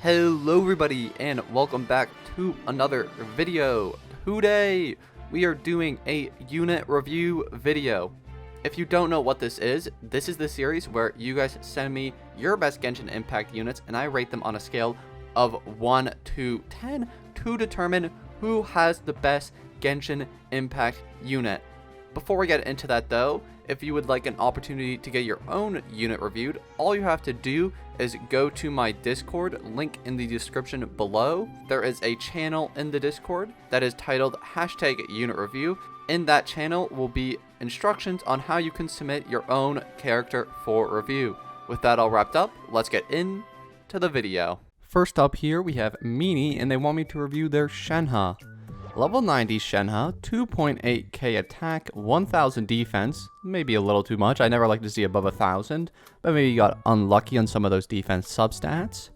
Hello everybody and welcome back to another video. Today we are doing a unit review video. If you don't know what this is the series where you guys send me your best Genshin Impact units and I rate them on a scale of 1 to 10 to determine who has the best Genshin Impact unit. Before we get into that though, if you would like an opportunity to get your own unit reviewed, all you have to do is go to my Discord, link in the description below. There is a channel in the Discord that is titled #UnitReview. In that channel will be instructions on how you can submit your own character for review. With that all wrapped up, let's get into the video. First up here we have Meanie and they want me to review their Shenhe. Level 90 Shenhe, 2.8k attack, 1000 defense, maybe a little too much. I never like to see above 1000, but maybe you got unlucky on some of those defense substats.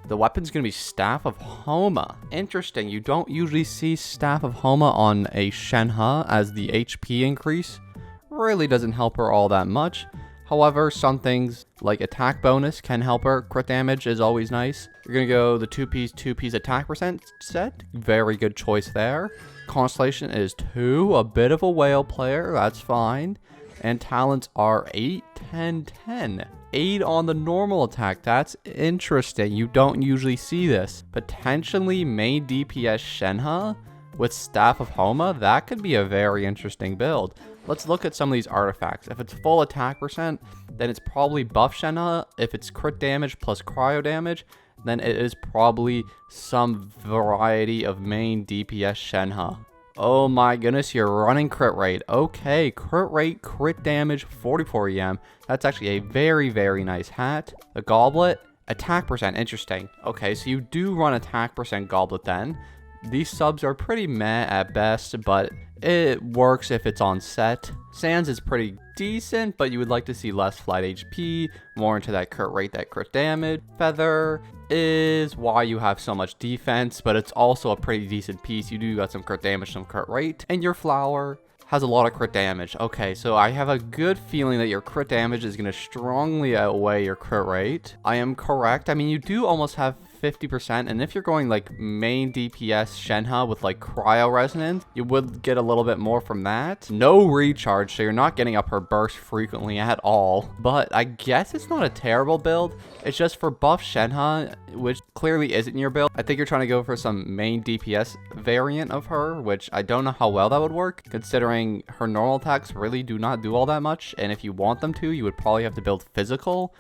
The weapon's going to be Staff of Homa. Interesting, you don't usually see Staff of Homa on a Shenhe as the HP increase. Really doesn't help her all that much. However, some things like attack bonus can help her. Crit damage is always nice. You're going to go the 2-piece attack percent set. Very good choice there. Constellation is 2. A bit of a whale player. That's fine. And talents are 8, 10, 10. 8 on the normal attack. That's interesting. You don't usually see this. Potentially main DPS Shenhe with Staff of Homa. That could be a very interesting build. Let's look at some of these artifacts. If it's full attack percent, then it's probably buff Shenhe. If it's crit damage plus cryo damage, then it is probably some variety of main DPS Shenhe. Oh my goodness, you're running crit rate. Okay, crit rate, crit damage, 44 EM. That's actually a very, very nice hat. The goblet, attack percent, interesting. Okay, so you do run attack percent goblet then. These subs are pretty meh at best, but it works if it's on set. Sands is pretty decent, but you would like to see less flight HP, more into that crit rate, that crit damage. Feather is why you have so much defense, but it's also a pretty decent piece. You do got some crit damage, some crit rate. And your flower has a lot of crit damage. Okay, so I have a good feeling that your crit damage is going to strongly outweigh your crit rate. I am correct. I mean, you do almost have 50%, and if you're going like main DPS Shenhe with like cryo resonance, you would get a little bit more from that. No recharge, so you're not getting up her burst frequently at all, but I guess it's not a terrible build. It's just for buff Shenhe, which clearly isn't your build. I think you're trying to go for some main DPS variant of her, which I don't know how well that would work, considering her normal attacks really do not do all that much, and if you want them to, you would probably have to build physical.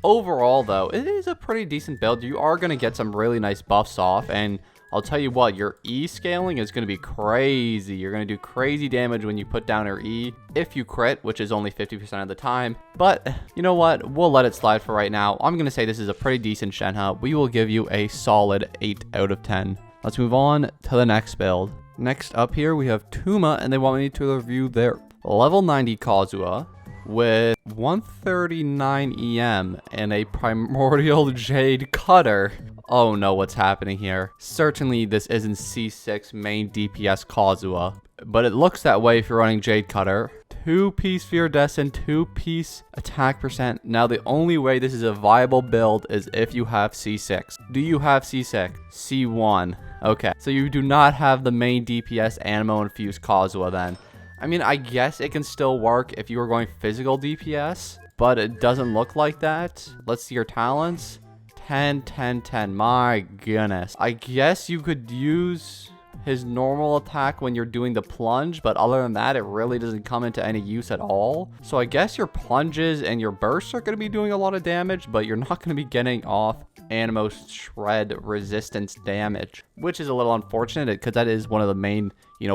Overall though, it is a pretty decent build. You are going to get some really nice buffs off, and I'll tell you what, your E scaling is going to be crazy. You're going to do crazy damage when you put down her E if you crit, which is only 50% of the time. But you know what, we'll let it slide for right now. I'm going to say this is a pretty decent Shenhe. We will give you a solid 8 out of 10. Let's move on to the next build. Next up here we have Tuma, and they want me to review their level 90 Kazuha with 139 EM and a primordial jade cutter. Oh no, what's happening here? Certainly this isn't C6 main DPS Kazuha, but it looks that way if you're running jade cutter. 2-piece Viridescent, 2-piece attack percent. Now the only way this is a viable build is if you have C6. Do you have C6? C1. Okay, so you do not have the main DPS Anemo infused Kazuha then. I mean, I guess it can still work if you were going physical DPS, but it doesn't look like that. Let's see your talents. 10, 10, 10. My goodness. I guess you could use his normal attack when you're doing the plunge, but other than that, it really doesn't come into any use at all. So I guess your plunges and your bursts are going to be doing a lot of damage, but you're not going to be getting off Anemo shred resistance damage, which is a little unfortunate because that is one of the main,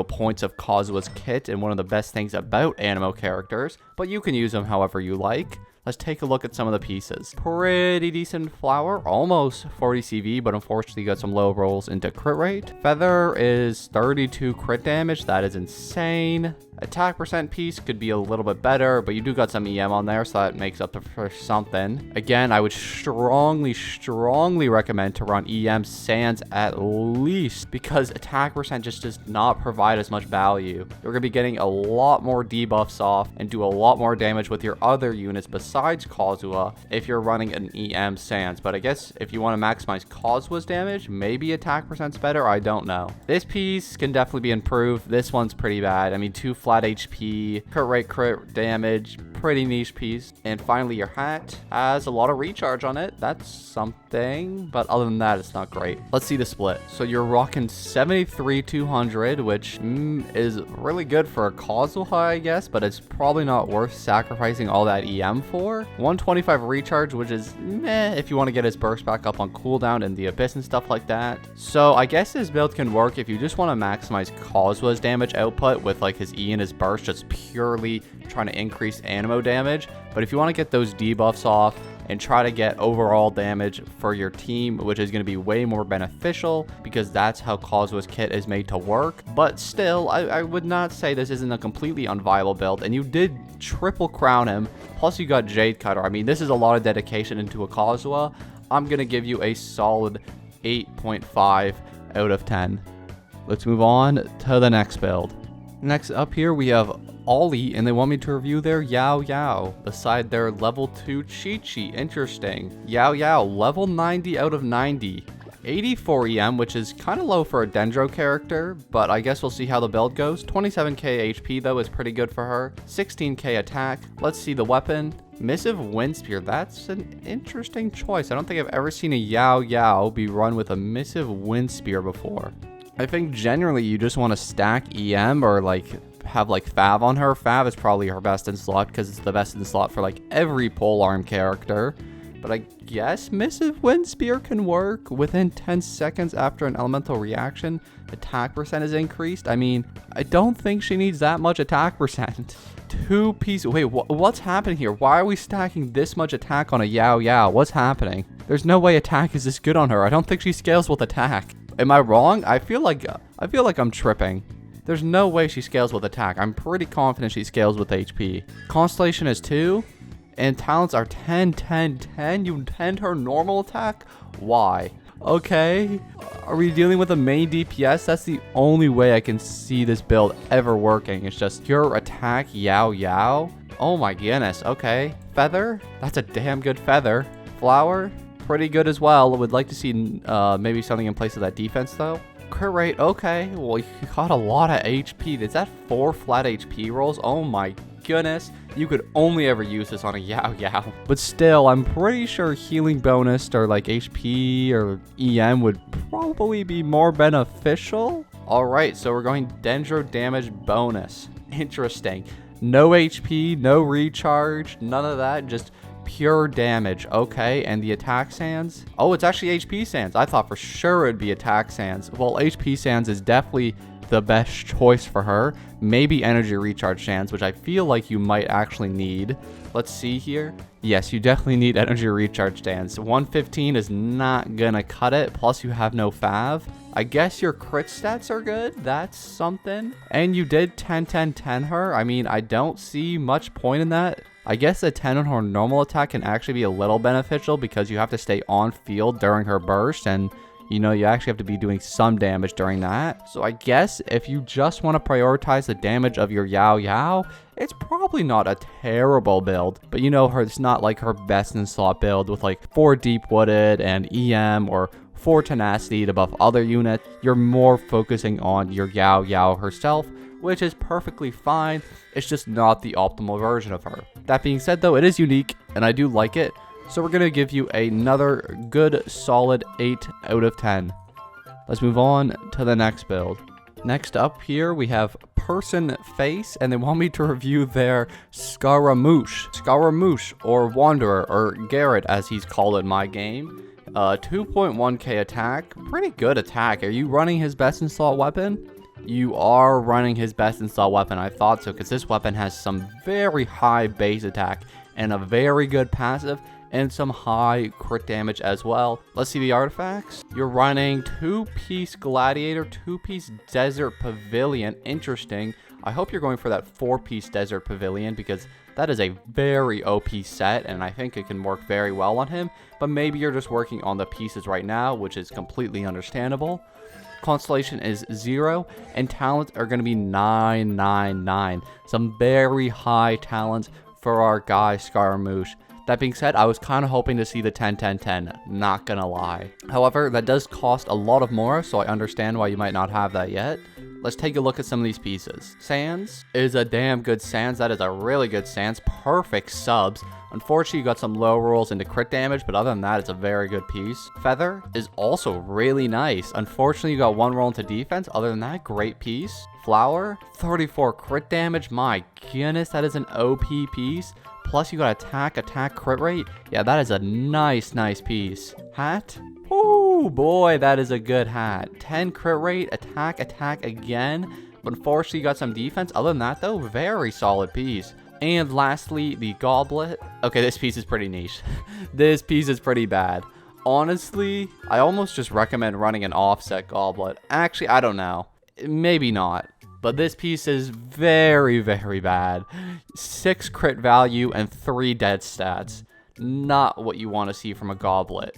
points of Kazuha's kit and one of the best things about Anemo characters, but you can use them however you like. Let's take a look at some of the pieces. Pretty decent flower, almost 40 CV, but unfortunately got some low rolls into crit rate. Feather is 32 crit damage, that is insane. Attack percent piece could be a little bit better, but you do got some EM on there, so that makes up for something. Again, I would strongly recommend to run EM Sands at least, because attack percent just does not provide as much value. You're going to be getting a lot more debuffs off and do a lot more damage with your other units besides besides Kazuha if you're running an EM Sans. But I guess if you want to maximize Kazuha's damage, maybe attack percent's better. I don't know. This piece can definitely be improved. This one's pretty bad. I mean, 2 flat HP, crit rate, crit damage, pretty niche piece. And finally, your hat has a lot of recharge on it. That's something, but other than that, it's not great. Let's see the split. So you're rocking 73-200, which is really good for a Kazuha, I guess, but it's probably not worth sacrificing all that EM for. 125 recharge, which is meh if you want to get his burst back up on cooldown in the Abyss and stuff like that. So I guess this build can work if you just want to maximize Kazuha's damage output with like his E and his burst, just purely trying to increase animo damage. But if you want to get those debuffs off and try to get overall damage for your team, which is going to be way more beneficial because that's how Kazuha's kit is made to work. But still, I would not say this isn't a completely unviable build, and you did triple crown him, plus you got Jade Cutter. I mean, this is a lot of dedication into a Kazuha. I'm going to give you a solid 8.5 out of 10. Let's move on to the next build. Next up here, we have Ollie, and they want me to review their Yao Yao beside their level 2 Chi-Chi. Interesting. Yao Yao, level 90 out of 90. 84 EM, which is kind of low for a Dendro character, but I guess we'll see how the build goes. 27k HP, though, is pretty good for her. 16k attack. Let's see the weapon. Missive Wind Spear. That's an interesting choice. I don't think I've ever seen a Yao Yao be run with a Missive Wind Spear before. I think generally you just want to stack EM or like have like Fav on her. Fav is probably her best in slot because it's the best in slot for like every polearm character. But I guess Missive Wind Spear can work. Within 10 seconds after an elemental reaction, attack percent is increased. I mean, I don't think she needs that much attack percent. 2 pieces. Wait, what's happening here? Why are we stacking this much attack on a Yao Yao? What's happening? There's no way attack is this good on her. I don't think she scales with attack. Am I wrong? I feel like I'm tripping. There's no way she scales with attack. I'm pretty confident she scales with HP. Constellation is 2, and talents are 10, 10, 10. You 10 her normal attack? Why? Okay. Are we dealing with a main DPS? That's the only way I can see this build ever working. It's just pure attack Yao Yao. Oh my goodness. Okay. Feather? That's a damn good feather. Flower? Pretty good as well. Would like to see maybe something in place of that defense though. Crit rate, okay. Well, you got a lot of HP. Is that 4 flat HP rolls? Oh my goodness. You could only ever use this on a Yao Yao. But still, I'm pretty sure healing bonus or like HP or EM would probably be more beneficial. Alright, so we're going Dendro damage bonus. Interesting. No HP, no recharge, none of that, just pure damage. Okay, and the attack sands? Oh, it's actually HP sands. I thought for sure it'd be attack sands. Well, HP sands is definitely the best choice for her. Maybe energy recharge sands, which I feel like you might actually need. Let's see here. Yes, you definitely need energy recharge sands. 115 is not gonna cut it. Plus you have no fav. I guess your crit stats are good. That's something. And you did 10 10 10 her. I mean, I don't see much point in that. I guess a 10 on her normal attack can actually be a little beneficial because you have to stay on field during her burst, and you know, you actually have to be doing some damage during that. So I guess if you just want to prioritize the damage of your Yao Yao, it's probably not a terrible build. But you know, it's not like her best in slot build with like 4 deep wooded and EM or 4 tenacity to buff other units. You're more focusing on your Yao Yao herself, which is perfectly fine. It's just not the optimal version of her. That being said though, it is unique and I do like it. So we're going to give you another good solid 8 out of 10. Let's move on to the next build. Next up here we have Person Face, and they want me to review their Scaramouche. Scaramouche, or Wanderer, or Garrett as he's called in my game. 2.1k attack. Pretty good attack. Are you running his best in slot weapon? You are running his best in slot weapon. I thought so, because this weapon has some very high base attack and a very good passive and some high crit damage as well. Let's see the artifacts. You're running 2-piece Gladiator, 2-piece Desert Pavilion. Interesting. I hope you're going for that 4-piece Desert Pavilion because that is a very OP set and I think it can work very well on him. But maybe you're just working on the pieces right now, which is completely understandable. Constellation is 0 and talents are going to be 999. Some very high talents for our guy Scaramouche. That being said, I was kind of hoping to see the 10-10-10, not gonna lie. However, that does cost a lot of more, so I understand why you might not have that yet. Let's take a look at some of these pieces. Sans is a damn good Sans. That is a really good Sans. Perfect subs. Unfortunately, you got some low rolls into crit damage, but other than that, it's a very good piece. Feather is also really nice. Unfortunately, you got one roll into defense. Other than that, great piece. Flower, 34 crit damage. My goodness, that is an OP piece. Plus, you got attack, crit rate. Yeah, that is a nice piece. Hat. Oh boy, that is a good hat. 10 crit rate, attack again. But unfortunately, you got some defense. Other than that, though, very solid piece. And lastly, the goblet. Okay, this piece is pretty niche. This piece is pretty bad. Honestly, I almost just recommend running an offset goblet. Actually, I don't know. Maybe not. But this piece is very bad. 6 crit value and 3 dead stats. Not what you want to see from a goblet.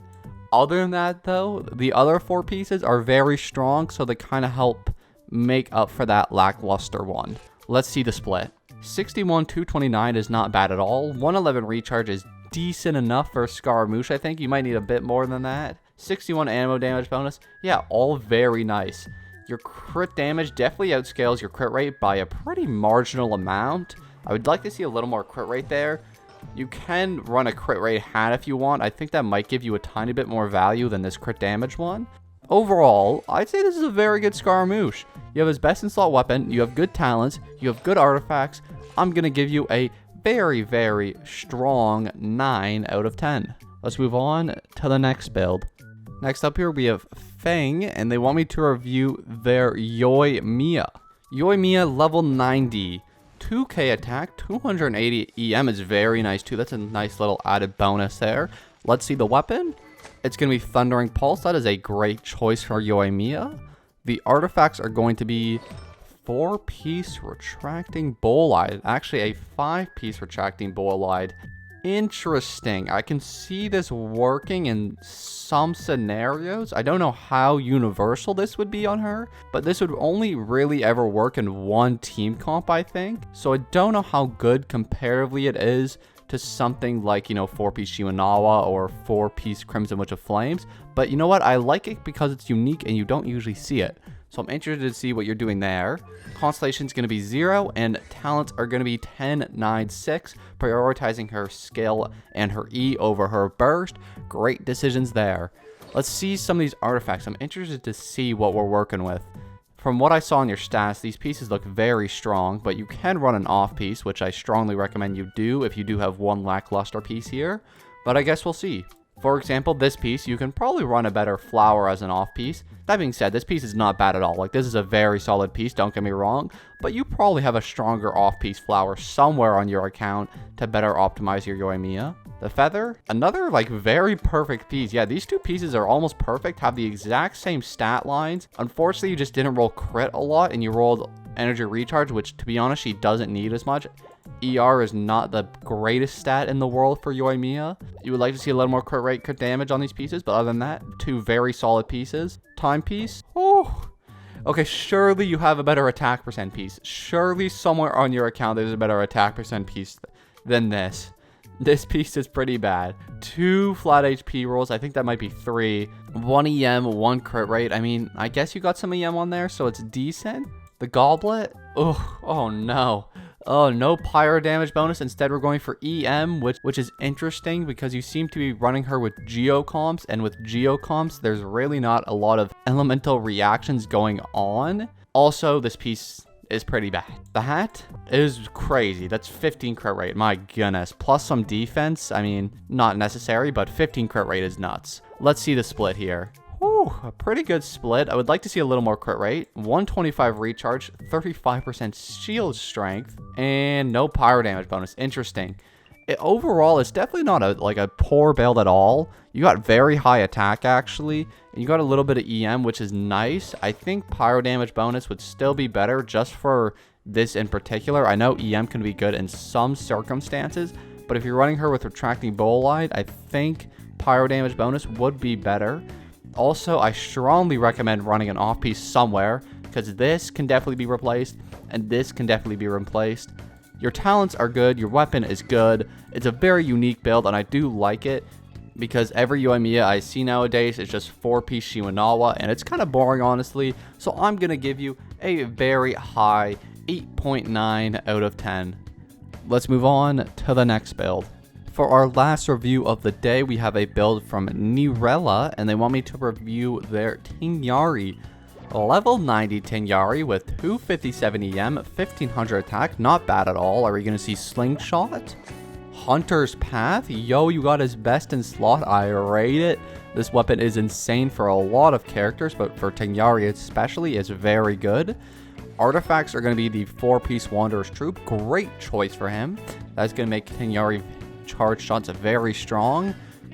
Other than that, though, the other 4 pieces are very strong, so they kind of help make up for that lackluster one. Let's see the split. 61, 229 is not bad at all. 111 recharge is decent enough for Scaramouche, I think. You might need a bit more than that. 61 ammo damage bonus. Yeah, all very nice. Your crit damage definitely outscales your crit rate by a pretty marginal amount. I would like to see a little more crit rate there. You can run a crit rate hat if you want. I think that might give you a tiny bit more value than this crit damage one. Overall, I'd say this is a very good Scaramouche. You have his best in slot weapon, you have good talents, you have good artifacts. I'm going to give you a very strong 9 out of 10. Let's move on to the next build. Next up here we have Fang, and they want me to review their Yoimiya. Yoimiya level 90. 2k attack, 280 EM is very nice too. That's a nice little added bonus there. Let's see the weapon. It's going to be Thundering Pulse. That is a great choice for Yoimiya. The artifacts are going to be 4-piece retracting bolide. Actually, a 5-piece retracting bolide. Interesting. I can see this working in some scenarios. I don't know how universal this would be on her, but this would only really ever work in one team comp, I think. So I don't know how good comparatively it is to something like, 4-piece Shiwanawa or 4-piece Crimson Witch of Flames. But you know what? I like it because it's unique and you don't usually see it. So I'm interested to see what you're doing there. Constellation is going to be 0, and talents are going to be 10, 9, 6, prioritizing her skill and her E over her burst. Great decisions there. Let's see some of these artifacts. I'm interested to see what we're working with. From what I saw in your stats, these pieces look very strong, but you can run an off piece, which I strongly recommend you do if you do have one lackluster piece here. But I guess we'll see. For example, this piece, you can probably run a better flower as an off piece. That being said, this piece is not bad at all. Like, this is a very solid piece, don't get me wrong, but you probably have a stronger off piece flower somewhere on your account to better optimize your Yoimiya. The feather, another very perfect piece. Yeah, these two pieces are almost perfect, have the exact same stat lines. Unfortunately, you just didn't roll crit a lot and you rolled energy recharge, which to be honest, she doesn't need as much. ER is not the greatest stat in the world for Yoimiya. You would like to see a little more crit rate, crit damage on these pieces, but other than that, 2 very solid pieces. Timepiece. Oh, okay, surely you have a better attack percent piece. Surely somewhere on your account there's a better attack percent piece than this. This piece is pretty bad. 2 flat HP rolls. I think that might be 3. 1 EM, 1 crit rate. I mean, I guess you got some EM on there, so it's decent. The goblet. Oh no. Oh, no pyro damage bonus. Instead, we're going for EM, which is interesting because you seem to be running her with geocomps, and with geocomps, there's really not a lot of elemental reactions going on. Also, this piece is pretty bad. The hat is crazy. That's 15 crit rate. My goodness. Plus some defense. I mean, not necessary, but 15 crit rate is nuts. Let's see the split here. Ooh, a pretty good split. I would like to see a little more crit rate. 125 recharge, 35% shield strength, and no pyro damage bonus. Interesting. Overall, it's definitely not a poor build at all. You got very high attack, actually, and you got a little bit of EM, which is nice. I think pyro damage bonus would still be better just for this in particular. I know EM can be good in some circumstances, but if you're running her with retracting bolide, I think pyro damage bonus would be better. Also, I strongly recommend running an off-piece somewhere, because this can definitely be replaced, and this can definitely be replaced. Your talents are good, your weapon is good. It's a very unique build, and I do like it because every Yoimiya I see nowadays is just 4-piece Shiwanawa, and it's kind of boring, honestly. So I'm going to give you a very high 8.9 out of 10. Let's move on to the next build. For our last review of the day, we have a build from Nirella, and they want me to review their Tighnari. Level 90 Tighnari with 257 EM, 1500 attack, not bad at all. Are we going to see Slingshot? Hunter's Path? Yo, you got his best in slot, I rate it. This weapon is insane for a lot of characters, but for Tighnari especially, it's very good. Artifacts are going to be the 4-piece Wanderer's Troop, great choice for him. That's going to make Tighnari charge shots very strong.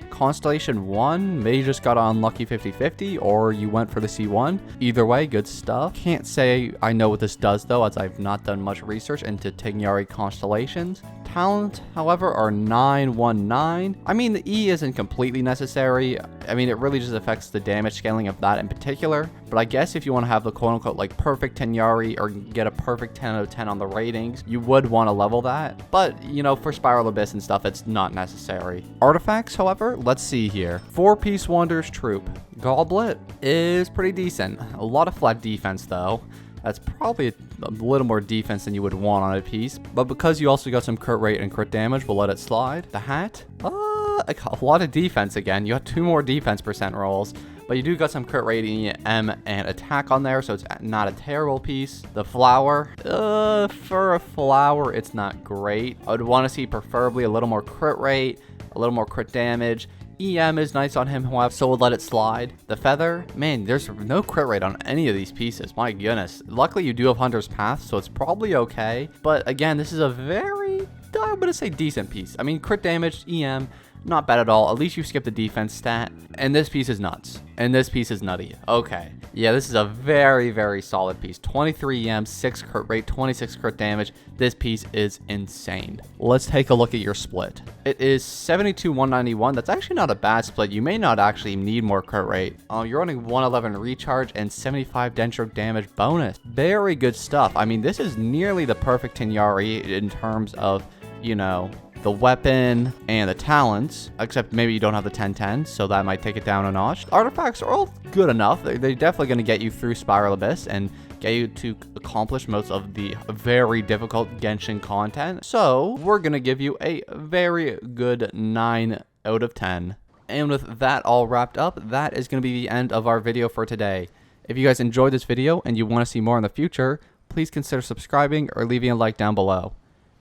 Constellation 1, maybe you just got an unlucky 50-50, or you went for the C1. Either way, good stuff. Can't say I know what this does though, as I've not done much research into Tighnari constellations. Talent, however, are 919. I mean, the E isn't completely necessary. I mean, it really just affects the damage scaling of that in particular. But I guess if you want to have the quote-unquote like perfect Tighnari or get a perfect 10 out of 10 on the ratings, you would want to level that. But, you know, for Spiral Abyss and stuff, it's not necessary. Artifacts, however, let's see here. 4-piece Wanderer's Troop. Goblet is pretty decent. A lot of flat defense, though. That's probably a little more defense than you would want on a piece. But because you also got some crit rate and crit damage, we'll let it slide. The hat? A lot of defense again. You got 2 more defense percent rolls. But you do got some crit rate, EM, and attack on there, so it's not a terrible piece. The flower, for a flower, it's not great. I would want to see preferably a little more crit rate, a little more crit damage. EM is nice on him, however, so we'll let it slide. The feather, man, there's no crit rate on any of these pieces. My goodness. Luckily, you do have Hunter's Path, so it's probably okay. But again, this is a very, I'm going to say decent piece. I mean, crit damage, EM, not bad at all. At least you skip the defense stat. And this piece is nuts. And this piece is nutty. Okay. Yeah, this is a very, very solid piece. 23 EM, 6 crit rate, 26 crit damage. This piece is insane. Let's take a look at your split. It is 72-191. That's actually not a bad split. You may not actually need more crit rate. You're running 111 recharge and 75 dendro damage bonus. Very good stuff. I mean, this is nearly the perfect Tighnari in terms of, you know, the weapon and the talents, except maybe you don't have the 10-10, so that might take it down a notch. The artifacts are all good enough. They're definitely going to get you through Spiral Abyss and get you to accomplish most of the very difficult Genshin content. So we're going to give you a very good 9 out of 10. And with that all wrapped up, that is going to be the end of our video for today. If you guys enjoyed this video and you want to see more in the future, please consider subscribing or leaving a like down below.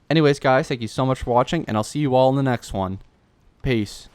Anyways, guys, thank you so much for watching, and I'll see you all in the next one. Peace.